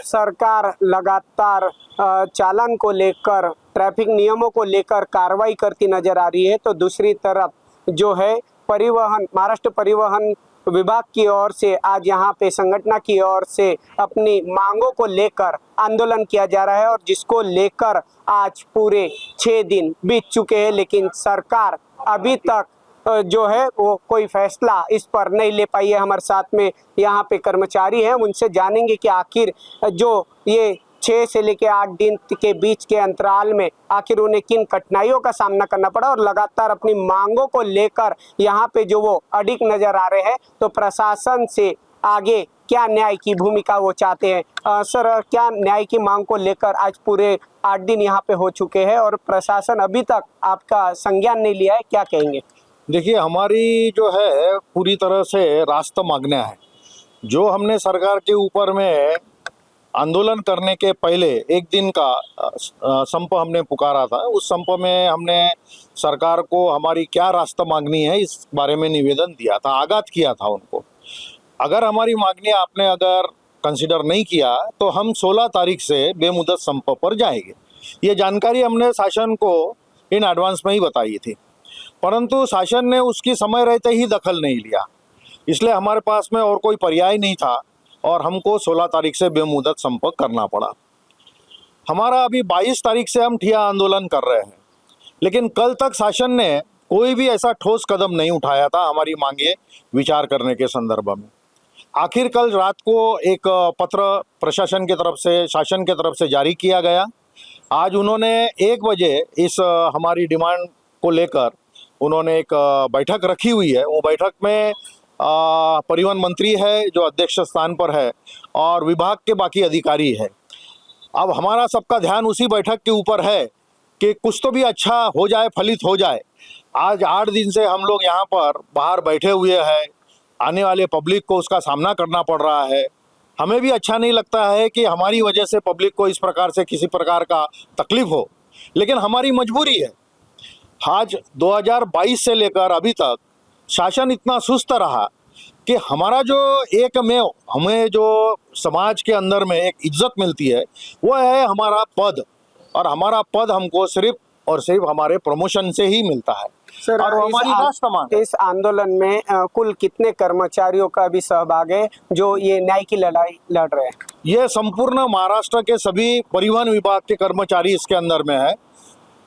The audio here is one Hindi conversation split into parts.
सरकार लगातार चालान को लेकर, ट्रैफिक नियमों को लेकर कार्रवाई करती नजर आ रही है, तो दूसरी तरफ जो है महाराष्ट्र परिवहन विभाग की ओर से आज यहाँ पे संगठन की ओर से अपनी मांगों को लेकर आंदोलन किया जा रहा है, और जिसको लेकर आज पूरे 6 दिन बीत चुके हैं, लेकिन सरकार अभी तक जो है वो कोई फैसला इस पर नहीं ले पाई है। हमारे साथ में यहाँ पे कर्मचारी हैं, उनसे जानेंगे कि आखिर जो ये 6 से लेकर 8 दिन के बीच के अंतराल में आखिर उन्हें किन कठिनाइयों का सामना करना पड़ा, और लगातार अपनी मांगों को लेकर यहाँ पे जो वो अडिग नजर आ रहे हैं, तो प्रशासन से आगे क्या न्याय की भूमिका वो चाहते हैं। सर, क्या न्याय की मांग को लेकर आज पूरे 8 दिन यहाँ पे हो चुके हैं और प्रशासन अभी तक आपका संज्ञान नहीं लिया है, क्या कहेंगे? देखिए, हमारी जो है पूरी तरह से रास्ता मांगना है। जो हमने सरकार के ऊपर में आंदोलन करने के पहले एक दिन का संप हमने पुकारा था, उस संप में हमने सरकार को हमारी क्या रास्ता मांगनी है इस बारे में निवेदन दिया था, आगाह किया था उनको। अगर हमारी मांगनी आपने अगर कंसिडर नहीं किया तो हम 16 तारीख से बेमुदत संप पर जाएंगे। ये जानकारी हमने शासन को इन एडवांस में ही बताई थी, परंतु शासन ने उसकी समय रहते ही दखल नहीं लिया, इसलिए हमारे पास में और कोई पर्याय नहीं था और हमको 16 तारीख से बेमुदत संपर्क करना पड़ा। हमारा अभी 22 तारीख से हम ठिया आंदोलन कर रहे हैं, लेकिन कल तक शासन ने कोई भी ऐसा ठोस कदम नहीं उठाया था हमारी मांगे विचार करने के संदर्भ में। आखिर कल रात को एक पत्र प्रशासन की तरफ से, शासन की तरफ से जारी किया गया। आज उन्होंने 1 बजे इस हमारी डिमांड को लेकर उन्होंने एक बैठक रखी हुई है। वो बैठक में परिवहन मंत्री है जो अध्यक्ष स्थान पर है और विभाग के बाकी अधिकारी है। अब हमारा सबका ध्यान उसी बैठक के ऊपर है कि कुछ तो भी अच्छा हो जाए, फलित हो जाए। आज 8 दिन से हम लोग यहाँ पर बाहर बैठे हुए हैं, आने वाले पब्लिक को उसका सामना करना पड़ रहा है। हमें भी अच्छा नहीं लगता है कि हमारी वजह से पब्लिक को इस प्रकार से किसी प्रकार का तकलीफ हो, लेकिन हमारी मजबूरी है। आज 2022 से लेकर अभी तक शासन इतना सुस्त रहा कि हमारा जो हमें जो समाज के अंदर में एक इज्जत मिलती है वो है हमारा पद, और हमारा पद हमको सिर्फ और सिर्फ हमारे प्रमोशन से ही मिलता है। सर, और हमारी राष्ट्र मांग है। इस आंदोलन में कुल कितने कर्मचारियों का भी सहभाग है जो ये न्याय की लड़ाई लड़ रहे हैं? ये संपूर्ण महाराष्ट्र के सभी परिवहन विभाग के कर्मचारी इसके अंदर में है।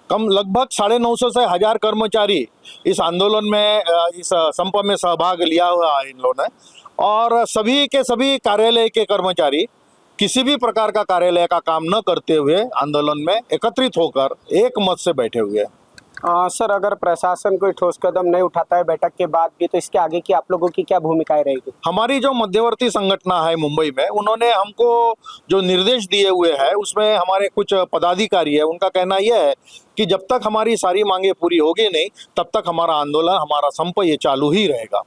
कम लगभग 950 से 1000 कर्मचारी इस आंदोलन में, इस संप में सहभाग लिया हुआ है इन लोगों ने, और सभी के सभी कार्यालय के कर्मचारी किसी भी प्रकार का कार्यालय का काम न करते हुए आंदोलन में एकत्रित होकर एक मत से बैठे हुए हैं। सर, अगर प्रशासन कोई ठोस कदम नहीं उठाता है बैठक के बाद भी, तो इसके आगे की आप लोगों की क्या भूमिकाएं रहेगी? हमारी जो मध्यवर्ती संगठन है मुंबई में, उन्होंने हमको जो निर्देश दिए हुए हैं उसमें हमारे कुछ पदाधिकारी है, उनका कहना यह है कि जब तक हमारी सारी मांगे पूरी होगी नहीं तब तक हमारा आंदोलन, हमारा संप ये चालू ही रहेगा।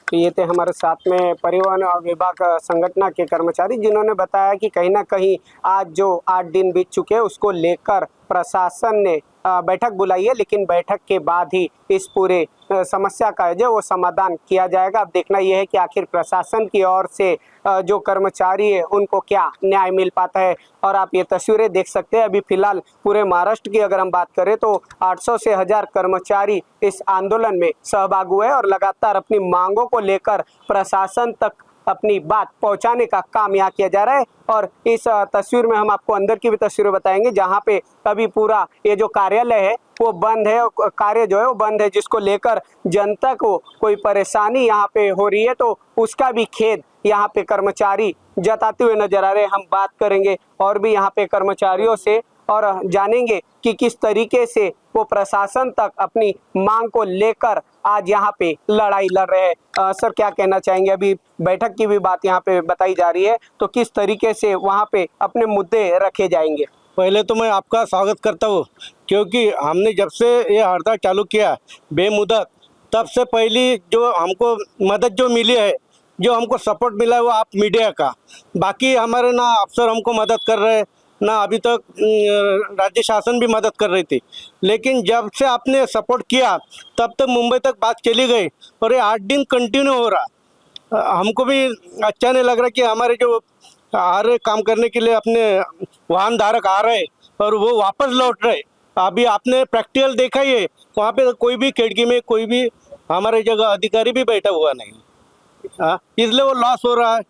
तो ये थे हमारे साथ में परिवहन विभाग संगठन के कर्मचारी, जिन्होंने बताया कि कहीं ना कहीं आज जो 8 दिन बीत चुके हैं उसको लेकर प्रशासन ने बैठक बुलाई है, लेकिन बैठक के बाद ही इस पूरे समस्या का जो वो समाधान किया जाएगा। अब देखना यह है कि आखिर प्रशासन की ओर से जो कर्मचारी है उनको क्या न्याय मिल पाता है। और आप ये तस्वीरें देख सकते हैं, अभी फिलहाल पूरे महाराष्ट्र की अगर हम बात करें तो 800 से 1000 कर्मचारी इस आंदोलन में सहभागी हुए और लगातार अपनी मांगों को लेकर प्रशासन तक अपनी बात पहुंचाने का काम यहाँ किया जा रहा है। और इस तस्वीर में हम आपको अंदर की भी तस्वीरें बताएंगे, जहाँ पे अभी पूरा ये जो कार्यालय है वो बंद है, कार्य जो है वो बंद है, जिसको लेकर जनता को कोई परेशानी यहाँ पे हो रही है, तो उसका भी खेद यहाँ पे कर्मचारी जताते हुए नजर आ रहे हैं। हम बात करेंगे और भी यहाँ पे कर्मचारियों से और जानेंगे कि किस तरीके से वो प्रशासन तक अपनी मांग को लेकर आज यहाँ पे लड़ाई लड़ रहे हैं। सर, क्या कहना चाहेंगे? अभी बैठक की भी बात यहाँ पे बताई जा रही है, तो किस तरीके से वहाँ पे अपने मुद्दे रखे जाएंगे? पहले तो मैं आपका स्वागत करता हूँ, क्योंकि हमने जब से ये हड़ताल चालू किया बेमुदत, तब से पहली जो हमको मदद जो मिली है, जो हमको सपोर्ट मिला है वो आप मीडिया का। बाकी हमारे ना अफसर हमको मदद कर रहे हैं, ना अभी तक राज्य शासन भी मदद कर रही थी। लेकिन जब से आपने सपोर्ट किया तब तक मुंबई तक बात चली गई और ये 8 दिन कंटिन्यू हो रहा। हमको भी अच्छा नहीं लग रहा कि हमारे जो आ रहे काम करने के लिए, अपने वाहन धारक आ रहे और वो वापस लौट रहे। अभी आपने प्रैक्टिकल देखा ही है, वहाँ पे कोई भी खिड़की में कोई भी हमारे जगह अधिकारी भी बैठा हुआ नहीं। हाँ, इसलिए वो लॉस हो रहा है।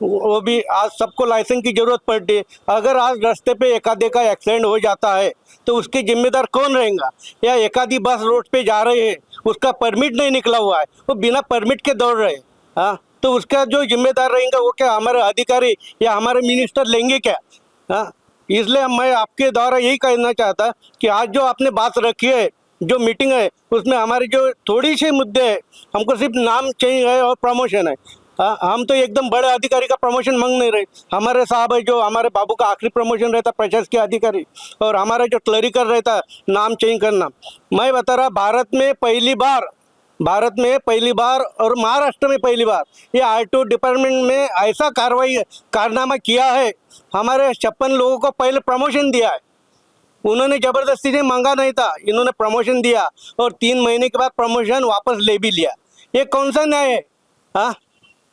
वो भी आज सबको लाइसेंस की जरूरत पड़ती है। अगर आज रास्ते पे एकाधे का एक्सीडेंट हो जाता है तो उसके जिम्मेदार कौन रहेगा? या एकाधी बस रोड पे जा रहे हैं, उसका परमिट नहीं निकला हुआ है, वो बिना परमिट के दौड़ रहे हैं। हाँ, तो उसका जो जिम्मेदार रहेगा वो क्या हमारे अधिकारी या हमारे मिनिस्टर लेंगे क्या? हाँ, इसलिए मैं आपके द्वारा यही कहना चाहता कि आज जो आपने बात रखी है, जो मीटिंग है, उसमें हमारे जो थोड़ी सी मुद्दे हैं, हमको सिर्फ नाम चेंज है और प्रमोशन है। हाँ, हम तो एकदम बड़े अधिकारी का प्रमोशन मांग नहीं रहे। हमारे साहब है जो हमारे बाबू का आखिरी प्रमोशन रहता प्रशासकीय अधिकारी, और हमारा जो क्लरिकल रहता नाम चेंज करना। मैं बता रहा, भारत में पहली बार और महाराष्ट्र में पहली बार ये आरटीओ डिपार्टमेंट में ऐसा कारनामा किया है। हमारे 56 लोगों को पहले प्रमोशन दिया है। उन्होंने जबरदस्ती से मांगा नहीं था, इन्होंने प्रमोशन दिया और 3 महीने के बाद प्रमोशन वापस ले भी लिया। ये कौन सा न्याय है? हाँ,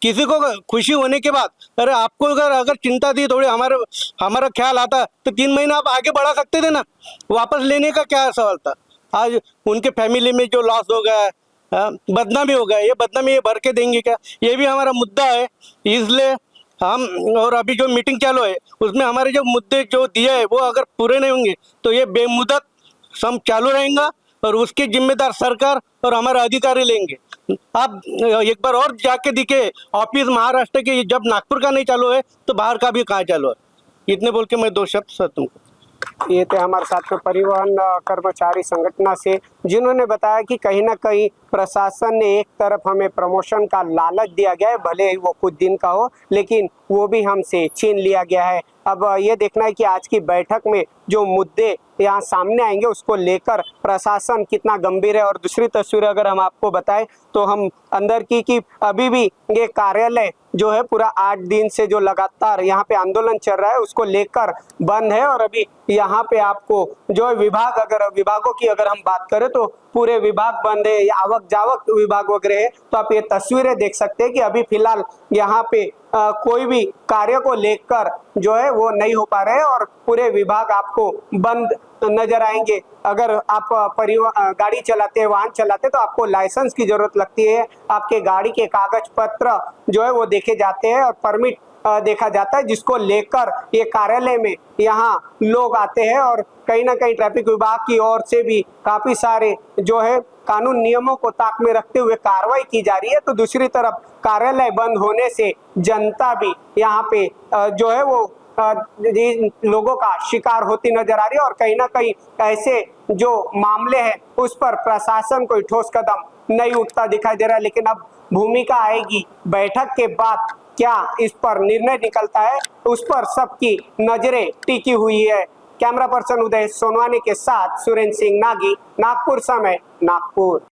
किसी को खुशी होने के बाद, अरे आपको अगर चिंता थी थोड़ी, हमारा ख्याल आता तो 3 महीने आप आगे बढ़ा सकते थे ना। वापस लेने का क्या सवाल था? आज उनके फैमिली में जो लॉस हो गया है, बदनामी हो गया, ये बदनामी ये भर के देंगे क्या? ये भी हमारा मुद्दा है। इसलिए हम, और अभी जो मीटिंग चालू है उसमें हमारे जो मुद्दे जो दिए है वो अगर पूरे नहीं होंगे तो ये बेमुदत सम चालू रहेगा और उसकी जिम्मेदार सरकार और हमारे अधिकारी लेंगे। आप एक बार और जाके दिखे ऑफिस महाराष्ट्र के, जब नागपुर का नहीं चालू है तो बाहर का भी कहाँ चालू है। इतने बोल के मैं 2 शब्द सर तुमको। ये थे हमारे साथ में परिवहन कर्मचारी संगठन से, जिन्होंने बताया कि कहीं ना कहीं प्रशासन ने एक तरफ हमें प्रमोशन का लालच दिया गया है, भले ही वो कुछ दिन का हो, लेकिन वो भी हमसे छीन लिया गया है। अब ये देखना है कि आज की बैठक में जो मुद्दे यहाँ सामने आएंगे उसको लेकर प्रशासन कितना गंभीर है। और दूसरी तस्वीर अगर हम आपको बताएं तो हम अंदर की कि अभी भी ये कार्यालय जो है पूरा 8 दिन से जो लगातार यहाँ पे आंदोलन चल रहा है उसको लेकर बंद है। और अभी यहाँ पे आपको जो विभाग, अगर विभागों की अगर हम बात करें तो पूरे विभाग बंद है, या आवक जावक विभाग वगैरह है। तो आप ये तस्वीरें देख सकते हैं कि अभी फिलहाल यहाँ पे कोई भी कार्य को लेकर जो है वो नहीं हो पा रहे हैं और पूरे विभाग आपको बंद नजर आएंगे। अगर आप गाड़ी चलाते हैं, वाहन चलाते हैं तो आपको लाइसेंस की जरूरत लगती है। आपके गाड़ी के कागज पत्र जो है वो देखे जाते हैं और परमिट देखा जाता है, जिसको लेकर ये कार्यालय में यहाँ लोग आते हैं। और कहीं ना कहीं ट्रैफिक विभाग की ओर से भी काफी सारे जो है कानून नियमों को ताक में रखते हुए कार्रवाई की जा रही है। तो दूसरी तरफ कार्यालय बंद होने से जनता भी यहाँ पे जो है वो लोगों का शिकार होती नजर आ रही है। और कहीं ना कहीं ऐसे जो मामले हैं उस पर प्रशासन कोई ठोस कदम नहीं उठता दिखाई दे रहा है। लेकिन अब भूमिका आएगी बैठक के बाद, क्या इस पर निर्णय निकलता है, उस पर सबकी नजरें टिकी हुई है। कैमरा पर्सन उदय सोनवानी के साथ सुरेंद्र सिंह नागी, नागपुर समय, नागपुर।